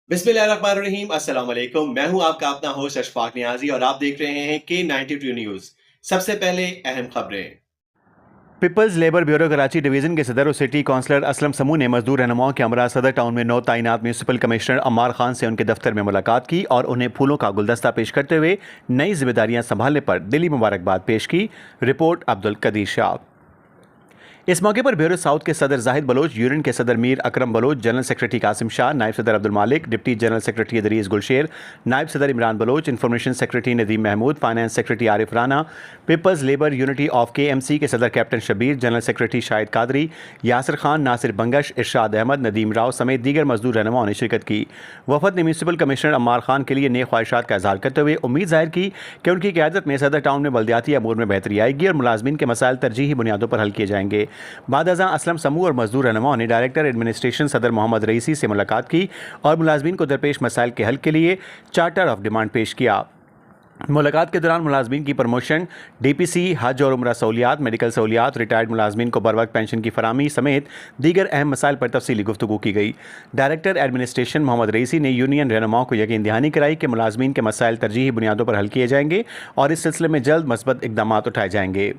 बिस्मिल्लाहिर्रहमानिर्रहीम अस्सलाम वालेकुम। मैं हूं आपका अपना होस्ट अशफाक नियाजी और आप देख रहे हैं K92 न्यूज़। सबसे पहले अहम खबरें। People's Labour Bureau Karachi division के सदर और सिटी काउंसलर असलम समू ने मजदूर रहनुमाओं के हमरा सदर टाउन में नौ तैनात म्यूनसिपल कमिश्नर अम्मार खान से उनके दफ्तर में मुलाकात की और उन्हें फूलों का गुलदस्ता पेश करते हुए नई जिम्मेदारियां संभालने पर दिली मुबारकबाद पेश की। रिपोर्ट अब्दुल कदीर शाह। इस मौके पर ब्यूरो साउथ के सदर जाहिद बलोच, यूनियन के सदर मीर अकरम बलोच, जनरल सेक्रेटरी कासिम शाह, नायब सदर Abdul Malik, deputy general secretary Idrees Gulsher, नायब सदर Imran Baloch, information secretary Nadeem Mahmood, finance secretary Arif Rana, people's labour unity of KMC के सदर captain Shabbir, general secretary Shahid Qadri, Yasir Khan, Nasir Bangash, Irshad Ahmed, Nadeem Rao समेत दीगर मजदूर रहनुमाओं ने शिरकत की। वफद ने म्यूनसिपल कमिश्नर अम्मार खान के लिए नेक ख्वाहिशात का इजहार करते हुए उम्मीद जाहिर की कि उनकी क़यादत में सदर टाउन में बल्दियाती अमूर में बेहतरी आएगी और मुलाजमीन के मसाइल तरजीही बुनियादों पर हल किए जाएंगे। बाद अज़ां असलम समूह और मजदूर रहनुमाओं ने डायरेक्टर एडमिनिस्ट्रेशन सदर मोहम्मद रईसी से मुलाकात की और मुलाजमीन को दरपेश मसाइल के हल के लिए चार्टर ऑफ डिमांड पेश किया। मुलाकात के दौरान मुलाजमीन की प्रमोशन, DPC, हज और उम्रा सहूलियात, मेडिकल सहूलियात, रिटायर्ड मुलाजमीन को बर वक्त पेंशन की फराहमी समेत दीगर अहम मसाइल पर तफसीली गुफ्तगू की गई। डायरेक्टर एडमिनिस्ट्रेशन मोहम्मद रईसी ने यूनियन रहनुमाओं को यकीन दहानी कराई कि मुलाजमीन के मसाइल तरजीही बुनियादों पर हल किए जाएंगे और इस सिलसिले में जल्द मस्बत इकदाम उठाए जाएंगे।